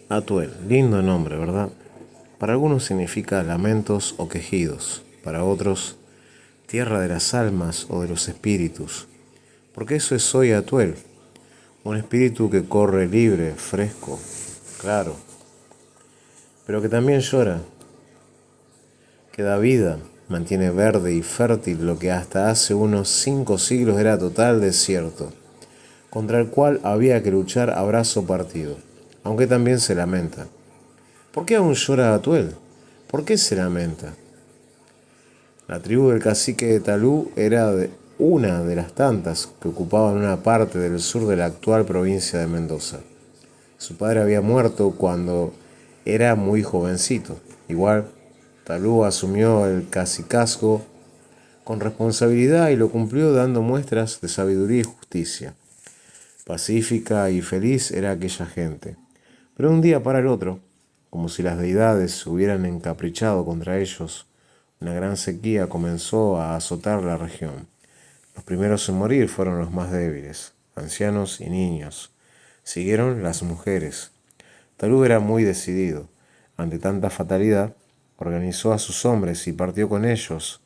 Atuel, lindo nombre, ¿verdad? Para algunos significa lamentos o quejidos, para otros tierra de las almas o de los espíritus, porque eso es hoy Atuel, un espíritu que corre libre, fresco, claro, pero que también llora, que da vida, mantiene verde y fértil lo que hasta hace unos 5 siglos era total desierto, contra el cual había que luchar a brazo partido, aunque también se lamenta. ¿Por qué aún llora Atuel? ¿Por qué se lamenta? La tribu del cacique de Talú era una de las tantas que ocupaban una parte del sur de la actual provincia de Mendoza. Su padre había muerto cuando era muy jovencito. Igual, Talú asumió el cacicazgo con responsabilidad y lo cumplió dando muestras de sabiduría y justicia. Pacífica y feliz era aquella gente. Pero un día para el otro, como si las deidades se hubieran encaprichado contra ellos, una gran sequía comenzó a azotar la región. Los primeros en morir fueron los más débiles, ancianos y niños. Siguieron las mujeres. Talú era muy decidido. Ante tanta fatalidad, organizó a sus hombres y partió con ellos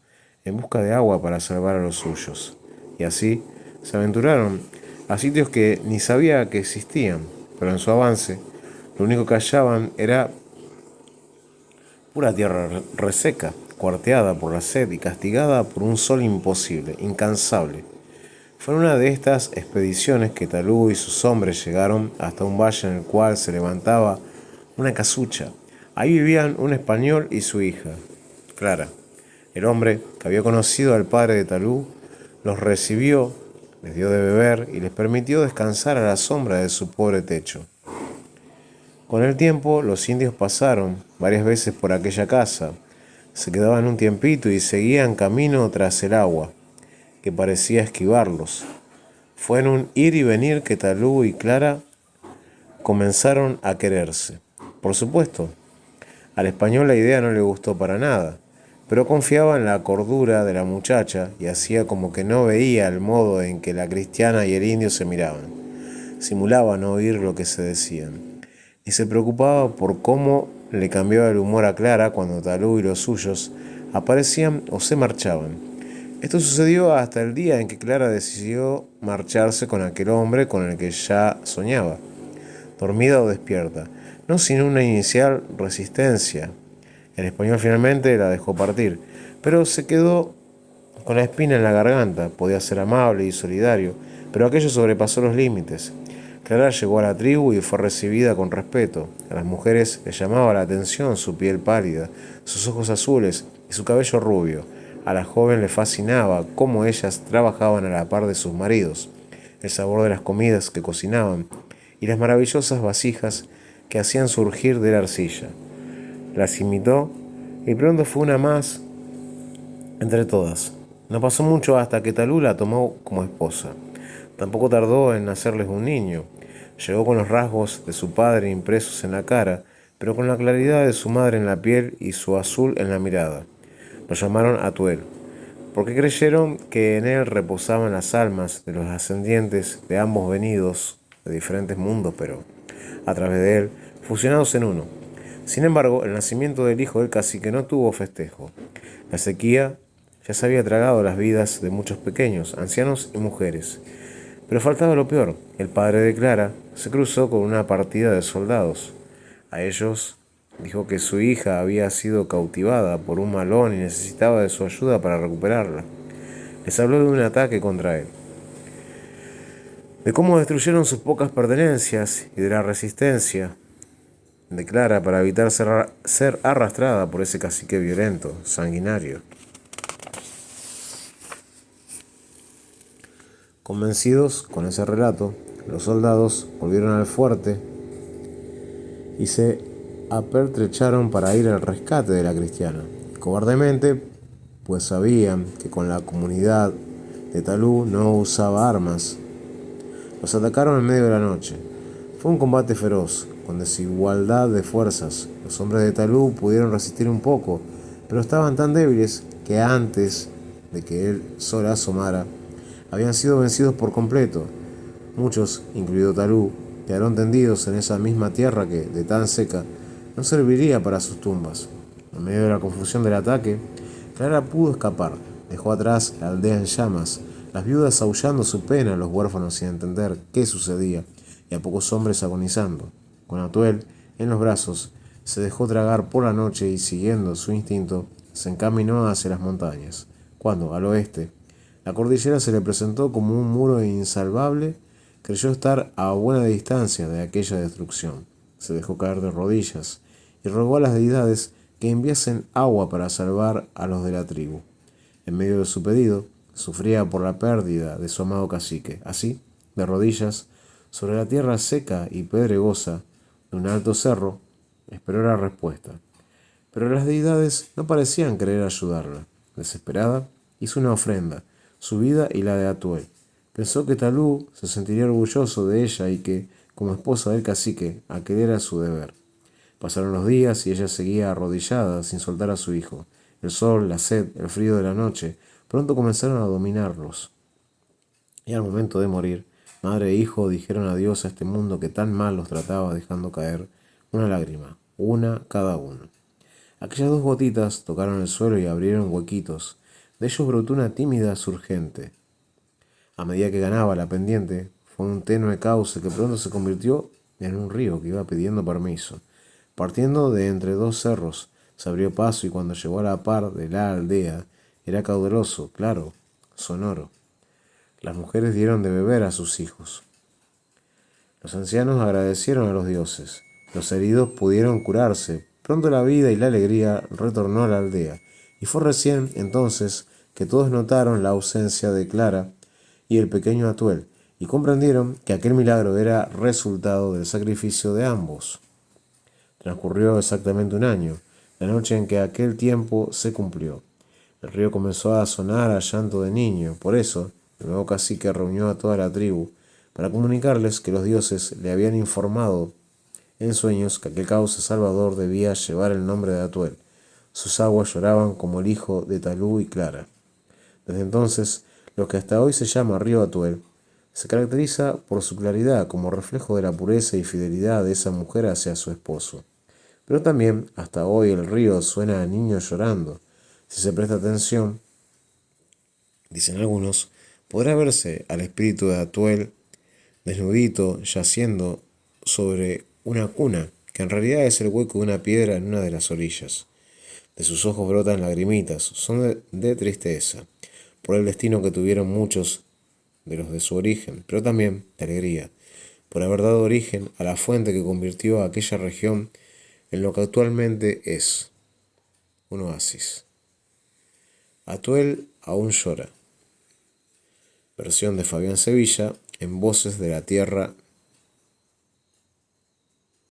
en busca de agua para salvar a los suyos. Y así se aventuraron a sitios que ni sabía que existían, pero en su avance lo único que hallaban era pura tierra reseca, cuarteada por la sed y castigada por un sol imposible, incansable. Fue en una de estas expediciones que Talú y sus hombres llegaron hasta un valle en el cual se levantaba una casucha. Ahí vivían un español y su hija, Clara. El hombre, que había conocido al padre de Talú, los recibió, les dio de beber y les permitió descansar a la sombra de su pobre techo. Con el tiempo, los indios pasaron varias veces por aquella casa, se quedaban un tiempito y seguían camino tras el agua, que parecía esquivarlos. Fue en un ir y venir que Talú y Clara comenzaron a quererse. Por supuesto, al español la idea no le gustó para nada, pero confiaba en la cordura de la muchacha y hacía como que no veía el modo en que la cristiana y el indio se miraban. Simulaba no oír lo que se decían y se preocupaba por cómo le cambiaba el humor a Clara cuando Talú y los suyos aparecían o se marchaban. Esto sucedió hasta el día en que Clara decidió marcharse con aquel hombre con el que ya soñaba, dormida o despierta, no sin una inicial resistencia. El español finalmente la dejó partir, pero se quedó con la espina en la garganta. Podía ser amable y solidario, pero aquello sobrepasó los límites. Clara llegó a la tribu y fue recibida con respeto. A las mujeres les llamaba la atención su piel pálida, sus ojos azules y su cabello rubio. A la joven le fascinaba cómo ellas trabajaban a la par de sus maridos, el sabor de las comidas que cocinaban y las maravillosas vasijas que hacían surgir de la arcilla. Las imitó y pronto fue una más entre todas. No pasó mucho hasta que Talú la tomó como esposa. Tampoco tardó en nacerles un niño. Llegó con los rasgos de su padre impresos en la cara, pero con la claridad de su madre en la piel y su azul en la mirada. Lo llamaron Atuel, porque creyeron que en él reposaban las almas de los ascendientes de ambos venidos de diferentes mundos, pero a través de él, fusionados en uno. Sin embargo, el nacimiento del hijo del cacique no tuvo festejo. La sequía ya se había tragado las vidas de muchos pequeños, ancianos y mujeres. Pero faltaba lo peor. El padre de Clara se cruzó con una partida de soldados. A ellos dijo que su hija había sido cautivada por un malón y necesitaba de su ayuda para recuperarla. Les habló de un ataque contra él, de cómo destruyeron sus pocas pertenencias y de la resistencia de Clara para evitar ser arrastrada por ese cacique violento, sanguinario. Convencidos con ese relato, los soldados volvieron al fuerte y se apertrecharon para ir al rescate de la cristiana. Cobardemente, pues sabían que con la comunidad de Talú no usaba armas. Los atacaron en medio de la noche. Fue un combate feroz, con desigualdad de fuerzas. Los hombres de Talú pudieron resistir un poco, pero estaban tan débiles que antes de que el sol asomara, habían sido vencidos por completo. Muchos, incluido Talú, quedaron tendidos en esa misma tierra que, de tan seca, no serviría para sus tumbas. En medio de la confusión del ataque, Clara pudo escapar. Dejó atrás la aldea en llamas, las viudas aullando su pena, los huérfanos sin entender qué sucedía, y a pocos hombres agonizando. Con Atuel en los brazos, se dejó tragar por la noche y, siguiendo su instinto, se encaminó hacia las montañas, cuando, al oeste, la cordillera se le presentó como un muro insalvable. Creyó estar a buena distancia de aquella destrucción. Se dejó caer de rodillas y rogó a las deidades que enviasen agua para salvar a los de la tribu. En medio de su pedido, sufría por la pérdida de su amado cacique. Así, de rodillas, sobre la tierra seca y pedregosa de un alto cerro, esperó la respuesta. Pero las deidades no parecían querer ayudarla. Desesperada, hizo una ofrenda, su vida y la de Atuel. Pensó que Talú se sentiría orgulloso de ella y que, como esposa del cacique, aquel era su deber. Pasaron los días y ella seguía arrodillada sin soltar a su hijo. El sol, la sed, el frío de la noche pronto comenzaron a dominarlos. Y al momento de morir, madre e hijo dijeron adiós a este mundo que tan mal los trataba, dejando caer una lágrima, una cada uno. Aquellas dos gotitas tocaron el suelo y abrieron huequitos. De ellos brotó una tímida surgente. A medida que ganaba la pendiente, fue un tenue cauce que pronto se convirtió en un río que iba pidiendo permiso. Partiendo de entre dos cerros, se abrió paso y cuando llegó a la par de la aldea, era caudaloso, claro, sonoro. Las mujeres dieron de beber a sus hijos. Los ancianos agradecieron a los dioses. Los heridos pudieron curarse. Pronto la vida y la alegría retornó a la aldea. Y fue recién entonces que todos notaron la ausencia de Clara y el pequeño Atuel, y comprendieron que aquel milagro era resultado del sacrificio de ambos. Transcurrió exactamente un año, la noche en que aquel tiempo se cumplió. El río comenzó a sonar a llanto de niño. Por eso, el nuevo cacique reunió a toda la tribu para comunicarles que los dioses le habían informado en sueños que aquel cauce salvador debía llevar el nombre de Atuel. Sus aguas lloraban como el hijo de Talú y Clara. Desde entonces, lo que hasta hoy se llama río Atuel se caracteriza por su claridad como reflejo de la pureza y fidelidad de esa mujer hacia su esposo. Pero también, hasta hoy, el río suena a niños llorando. Si se presta atención, dicen algunos, podrá verse al espíritu de Atuel desnudito, yaciendo sobre una cuna, que en realidad es el hueco de una piedra en una de las orillas. De sus ojos brotan lagrimitas, son de tristeza, por el destino que tuvieron muchos de los de su origen, pero también de alegría, por haber dado origen a la fuente que convirtió a aquella región en lo que actualmente es un oasis. Atuel aún llora. Versión de Fabián Sevilla en Voces de la Tierra